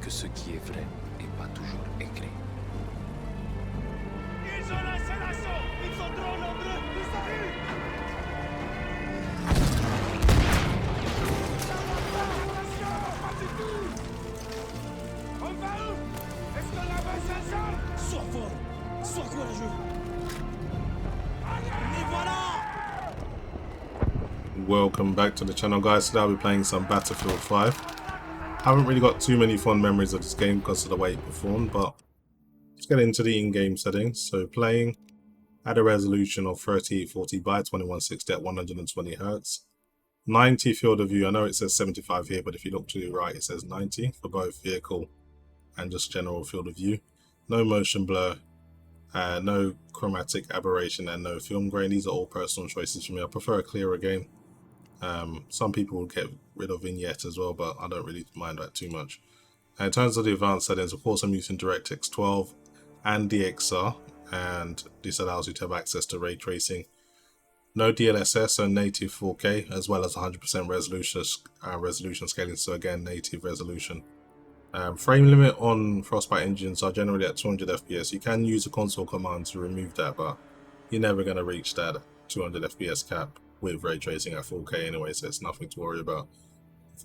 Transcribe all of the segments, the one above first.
que ce qui est vrai n'est pas toujours écrit. Ils ont lancé l'assaut! Ils sont trop nombreux! Ils arrivent! Attention! Pas du tout! On va où? Est-ce qu'on avance ensemble? Sois fort! Sois courageux! Et voilà! Welcome back to the channel, guys. Today I'll be playing some Battlefield 5. Haven't really got too many fond memories of this game because of the way it performed, but let's get into the in-game settings. So playing at a resolution of 3840 by 2160 at 120Hz. 90 field of view. I know it says 75 here, but if you look to the right it says 90 for both vehicle and just general field of view. No motion blur, no chromatic aberration, and no film grain. These are all personal choices for me. I prefer a clearer game. Some people will get rid of vignette as well, but I don't really mind that too much. And in terms of the advanced settings, of course I'm using DirectX 12 and DXR, and this allows you to have access to ray tracing. No DLSS, so native 4K, as well as 100% resolution scaling, so again native resolution. Frame limit on Frostbite engines are generally at 200 FPS. You can use a console command to remove that, but you're never going to reach that 200 FPS cap with ray tracing at 4K anyway, so it's nothing to worry about.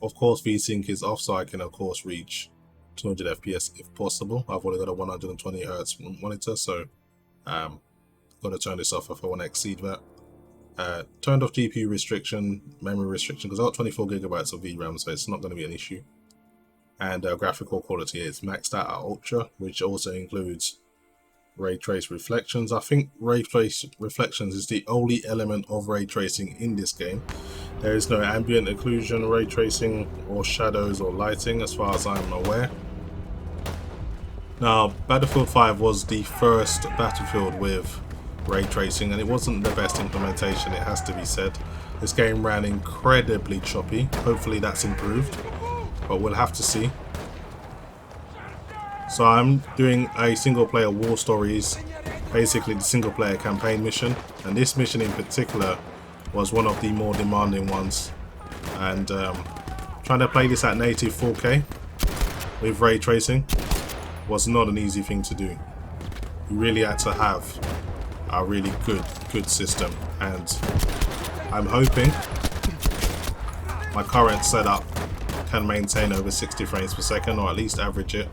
Of course, VSync is off, so I can of course reach 200 FPS if possible. I've only got a 120Hz monitor, so got to turn this off if I want to exceed that. Turned off GPU restriction, memory restriction, because I've got 24 gigabytes of VRAM, so it's not going to be an issue. And graphical quality is maxed out at Ultra, which also includes ray trace reflections. I think ray trace reflections is the only element of ray tracing in this game. There is no ambient occlusion, ray tracing, or shadows or lighting as far as I'm aware. Now, Battlefield 5 was the first Battlefield with ray tracing, and it wasn't the best implementation, it has to be said. This game ran incredibly choppy. Hopefully that's improved, but we'll have to see. So I'm doing a single player war stories, basically the single player campaign mission, and this mission in particular was one of the more demanding ones, and trying to play this at native 4K with ray tracing was not an easy thing to do. You really had to have a really good system, and I'm hoping my current setup can maintain over 60 frames per second, or at least average it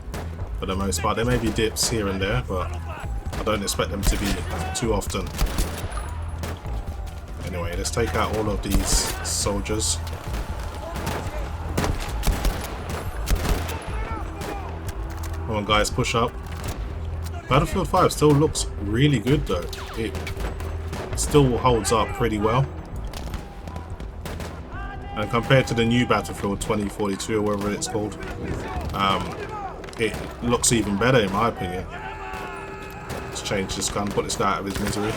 for the most part. There may be dips here and there, but I don't expect them to be too often. Anyway, let's take out all of these soldiers. Come on guys, push up. Battlefield 5 still looks really good though. It still holds up pretty well. And compared to the new Battlefield 2042 or whatever it's called, it looks even better in my opinion. Let's change this gun, put this guy out of his misery.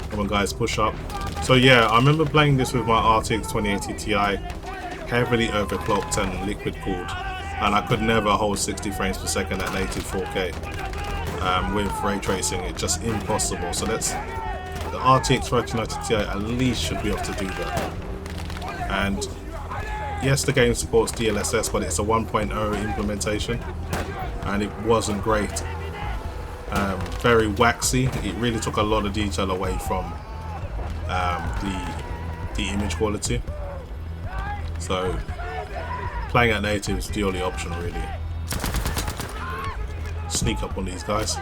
Come on guys, push up. So yeah, I remember playing this with my RTX 2080 Ti, heavily overclocked and liquid cooled, and I could never hold 60 frames per second at native 4K with ray tracing. It's just impossible. So that's the RTX 3090 Ti at least should be able to do that. And yes, the game supports DLSS, but it's a 1.0 implementation, and it wasn't great. Very waxy. It really took a lot of detail away from the image quality. So playing at native is the only option really. Sneak up on these guys.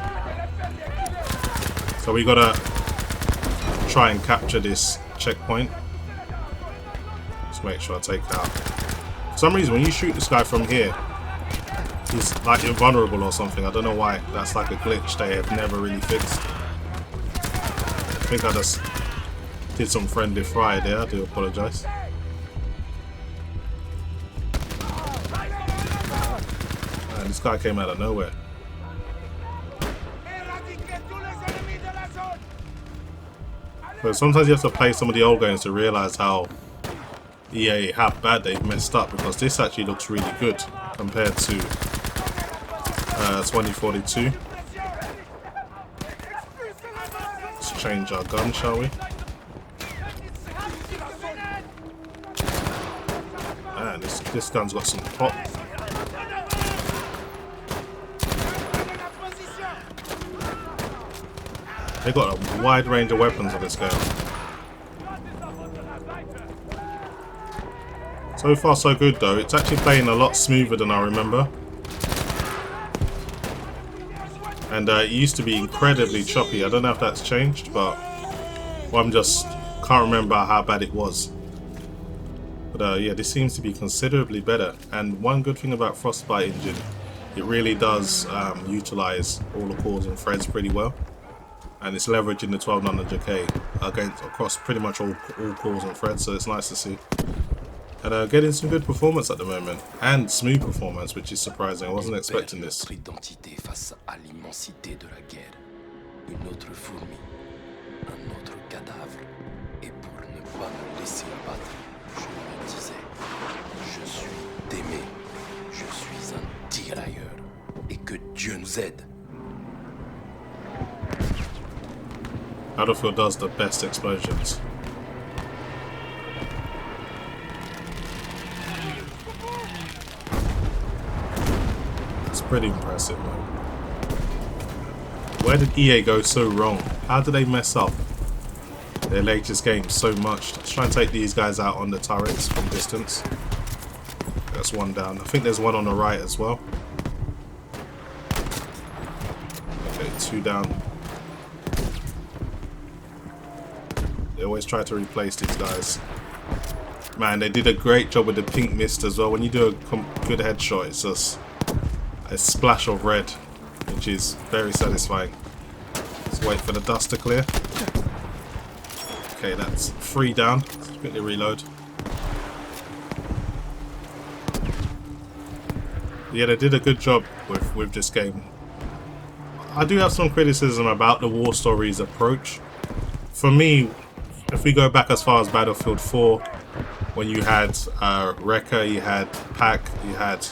So we gotta try and capture this checkpoint. Just make sure I take it out. For some reason when you shoot this guy from here, he's like invulnerable or something. I don't know why. That's like a glitch they have never really fixed. I think I just did some friendly fire there. I do apologize. And this guy came out of nowhere. But sometimes you have to play some of the old games to realize how how bad they've messed up, because this actually looks really good compared to 2042. Let's change our gun, shall we? This gun's got some pop. They got a wide range of weapons on this game. So far so good though. It's actually playing a lot smoother than I remember. And it used to be incredibly choppy. I don't know if that's changed, but I'm just can't remember how bad it was. But yeah, this seems to be considerably better. And one good thing about Frostbite engine, it really does utilize all the cores and threads pretty well. And it's leveraging the 12900K across pretty much all cores and threads, so it's nice to see. And getting some good performance at the moment, and smooth performance, which is surprising. I wasn't expecting this. Identité face à l'immensité de la guerre. Une autre fourmi, un autre cadavre. Et pour ne pas me laisser abattre, je me disais, je suis aimé, je suis un tirailleur, et que Dieu nous aide. Battlefield does the best explosions. It's pretty impressive, man. Where did EA go so wrong? How did they mess up their latest game so much? Let's try and take these guys out on the turrets from distance. That's one down. I think there's one on the right as well. Okay, two down. They always try to replace these guys. Man, they did a great job with the pink mist as well. When you do a good headshot, it's just a splash of red, which is very satisfying. Let's wait for the dust to clear. Okay, that's 3 down. Let's quickly reload. Yeah, they did a good job with this game. I do have some criticism about the War Stories approach. For me, if we go back as far as Battlefield 4, when you had Wrecker, you had Pack, you had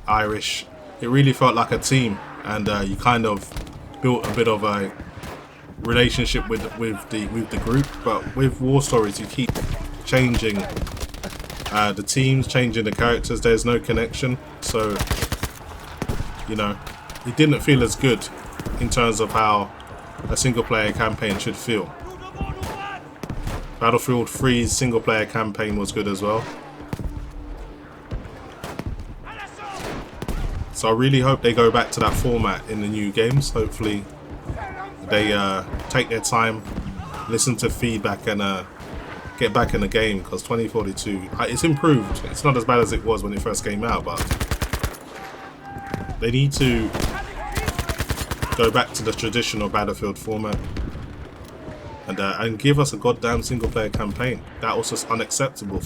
Irish, it really felt like a team, and you kind of built a bit of a relationship with the group. But with War Stories, you keep changing the teams, changing the characters. There's no connection, so you know it didn't feel as good in terms of how a single-player campaign should feel. Battlefield 3's single-player campaign was good as well. So I really hope they go back to that format in the new games. Hopefully they take their time, listen to feedback, and get back in the game, because 2042, it's improved. It's not as bad as it was when it first came out, but they need to go back to the traditional Battlefield format. And give us a goddamn single-player campaign. That was just unacceptable.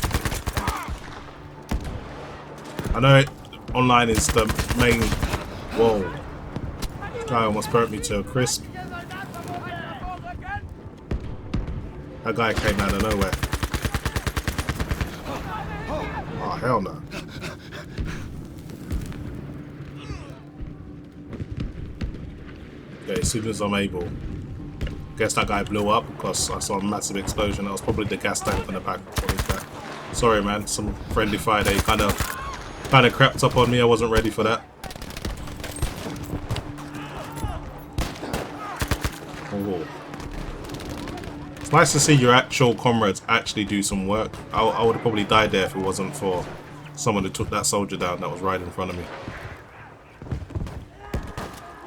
I know online is the main. Whoa! This guy almost burnt me to a crisp. That guy came out of nowhere. Oh hell no! Okay, as soon as I'm able. Guess that guy blew up because I saw a massive explosion. That was probably the gas tank on the back of his back. Sorry, man. Some friendly fire they kind of crept up on me. I wasn't ready for that. Oh. It's nice to see your actual comrades actually do some work. I would have probably died there if it wasn't for someone who took that soldier down that was right in front of me.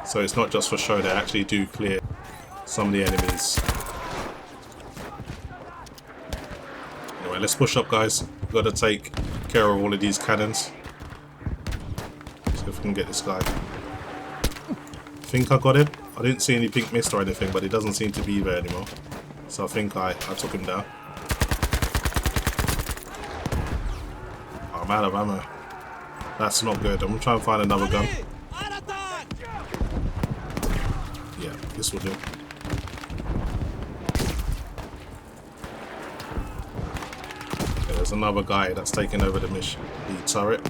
So it's not just for show. They actually do clear some of the enemies. Anyway, let's push up, guys. We've got to take care of all of these cannons. See if we can get this guy. I think I got him. I didn't see any pink mist or anything, but it doesn't seem to be there anymore. So I think I took him down. Oh, I'm out of ammo. That's not good. I'm going to try and find another gun. Yeah, this will do. There's another guy that's taking over the mission, the turret.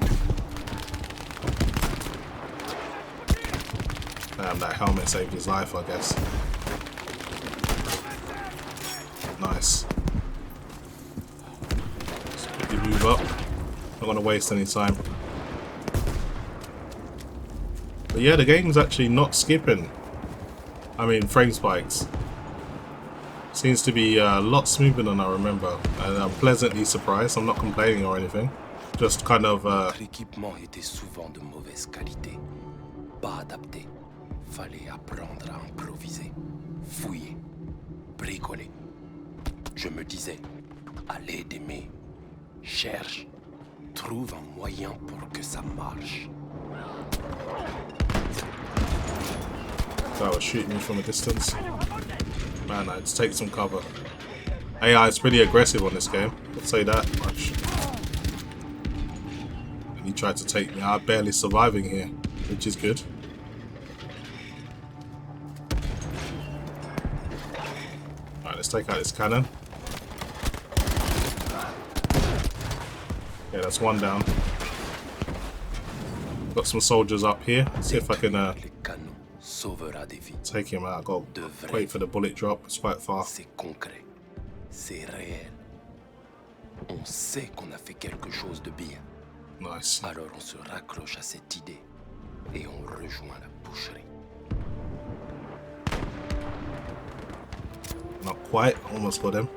Damn, that helmet saved his life, I guess. Nice. Let's quickly move up. Not gonna waste any time. But yeah, the game's actually not skipping. I mean, frame spikes. Seems to be a lot smoother than I remember. And I'm pleasantly surprised. I'm not complaining or anything. Just kind of... Notre équipement était souvent de mauvaise qualité. Pas adapté. Fallait apprendre à improviser. Fouiller. Bricoler. Je me disais, allez d'aimer. Cherche. Trouve un moyen pour que ça marche. That was shooting me from a distance. Man, I had to take some cover. AI is pretty aggressive on this game. I'll say that much. And he tried to take me out, barely surviving here, which is good. Alright, let's take out this cannon. Okay, that's one down. Got some soldiers up here. Let's see if I can take him out. Go wait for the bullet drop. It's quite far. C'est concret. C'est réel. On sait qu'on a fait quelque chose de bien. Nice. Alors on se raccroche à cette idée et on rejoint la boucherie. Not quite. Almost got him.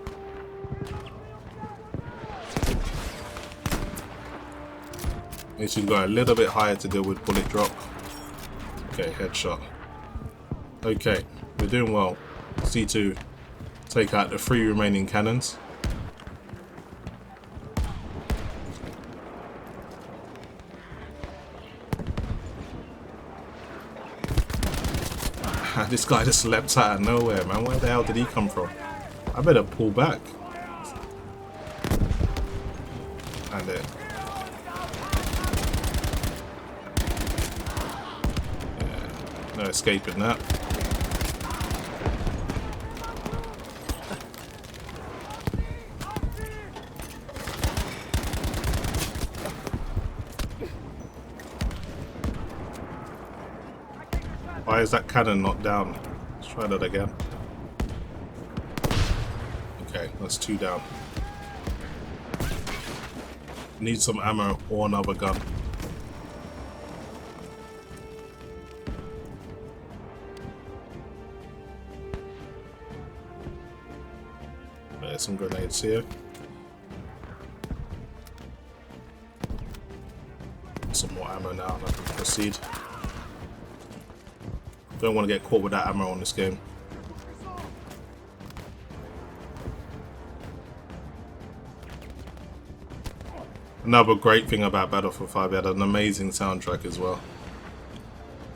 Need to go a little bit higher to deal with bullet drop. Okay, headshot. Okay, we're doing well. C2, take out the 3 remaining cannons. This guy just leapt out of nowhere, man. Where the hell did he come from? I better pull back. And then. Yeah, no escaping that. Why is that cannon not down? Let's try that again. Okay, that's 2 down. Need some ammo or another gun. There's some grenades here. Some more ammo now and I can proceed. Don't want to get caught with that ammo on this game. Another great thing about Battlefield 5, it had an amazing soundtrack as well.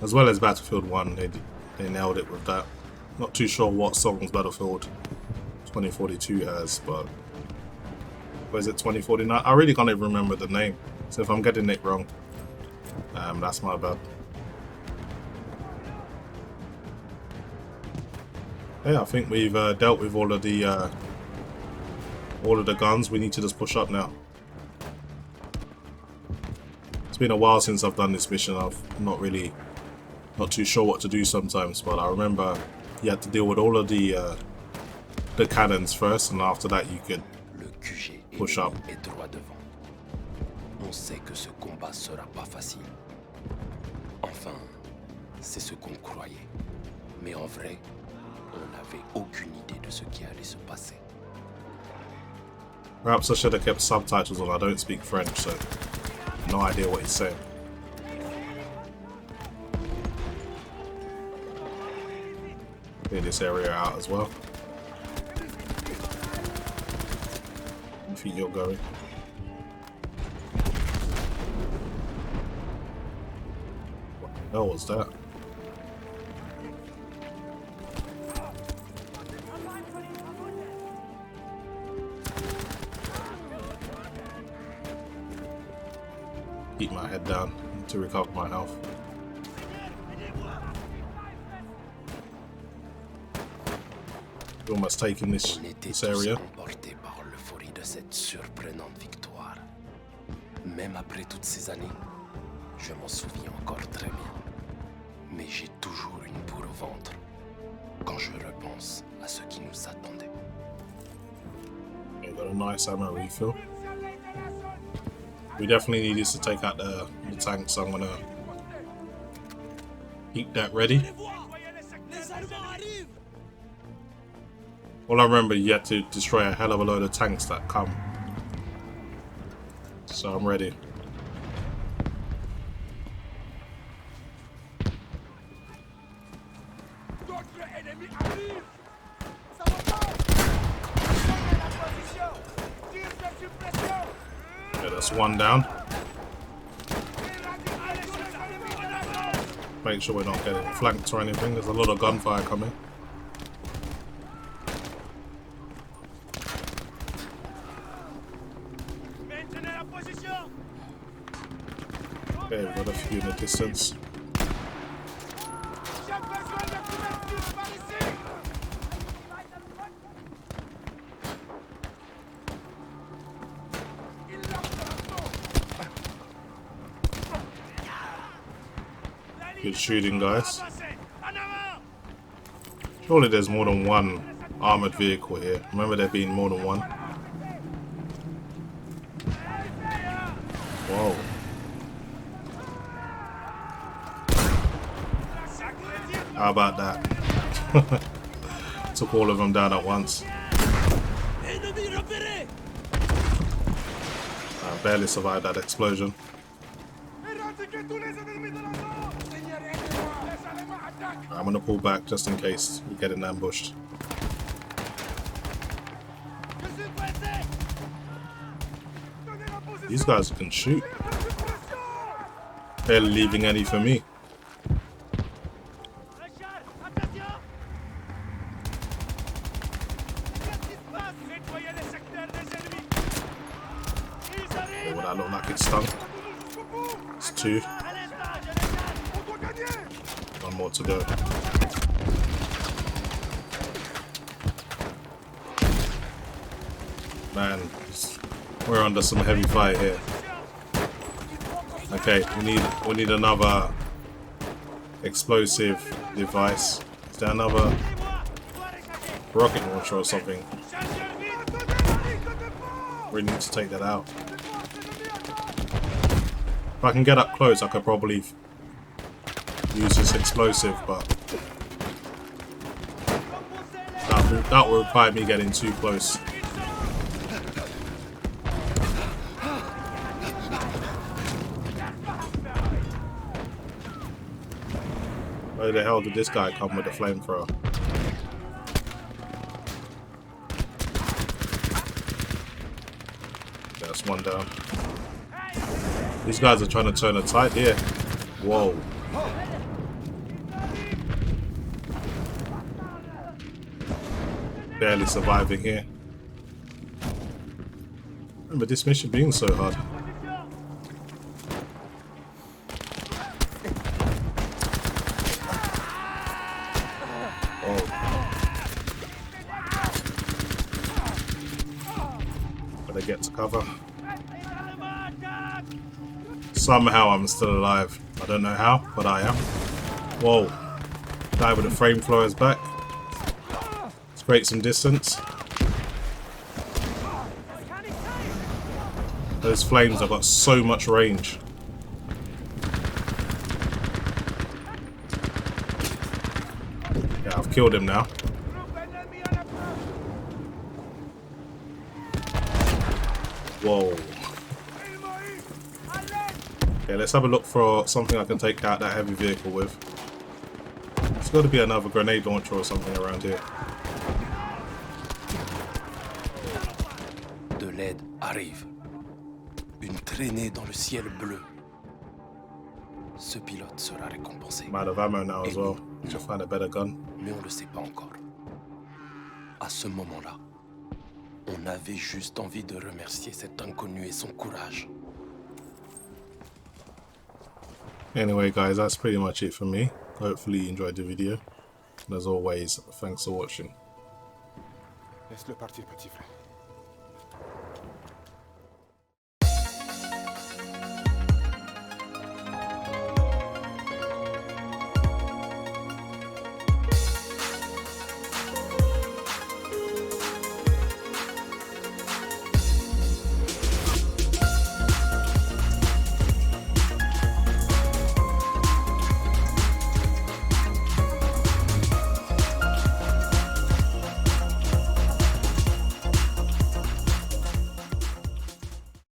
As well as Battlefield 1, they nailed it with that. Not too sure what songs Battlefield 2042 has, but... What is it, 2049? I really can't even remember the name, so if I'm getting it wrong, that's my bad. Yeah, I think we've dealt with all of the guns. We need to just push up now. It's been a while since I've done this mission. I've not too sure what to do sometimes, but I remember you had to deal with all of the cannons first, and after that you could push up. On sait que ce combat sera pas facile. Enfin, c'est ce qu'on croyait. Mais en vrai, on n'avait aucune idée de ce qui allait se passer. Perhaps I should have kept subtitles on. I don't speak French, so no idea what he's saying. Clear this area out as well. I think you're going. What the hell was that? Keep my head down to recover my health. We're almost taking this area. Par l'euphorie de cette surprenante victoire. Même après toutes ces années, je m'en souviens encore très bien. Mais j'ai toujours une boule au ventre quand je repense à ce qui nous attendait. Okay, got a nice ammo refill. We definitely need this to take out the tank, so I'm gonna keep that ready. All I remember, you have to destroy a hell of a load of tanks that come. So I'm ready. Yeah, that's one down. Make sure we're not getting flanked or anything. There's a lot of gunfire coming. Okay, we've got a few in the distance. Good shooting, guys. Surely there's more than one armored vehicle here. Remember there being more than one. Whoa. How about that? Took all of them down at once. I barely survived that explosion. I'm gonna pull back just in case we get ambushed. These guys can shoot. Barely leaving any for me. Oh, would that look like it stung? It's two. One more to go. Man, we're under some heavy fire here. Okay, we need another explosive device. Is there another rocket launcher or something? We need to take that out. If I can get up close, I could probably use this explosive, but that will require me getting too close. Where the hell did this guy come with the flamethrower? That's one down. These guys are trying to turn the tide here. Whoa. Barely surviving here. Remember this mission being so hard. Gotta get to cover. Somehow I'm still alive. I don't know how, but I am. Whoa. Guy with the frame throwers back. Let's create some distance. Those flames have got so much range. Yeah, I've killed him now. Whoa. Okay, let's have a look for something I can take out that heavy vehicle with. There's got to be another grenade launcher or something around here. De l'aide arrive. Une traînée dans le ciel bleu. Ce pilote sera récompensé. I'm out of ammo now as well. Should find a better gun. Mais on le sait pas encore. À ce moment-là, on avait juste envie de remercier cet inconnu et son courage. Anyway guys, that's pretty much it for me. Hopefully you enjoyed the video. And as always, thanks for watching. Laisse-le partir, petit frère.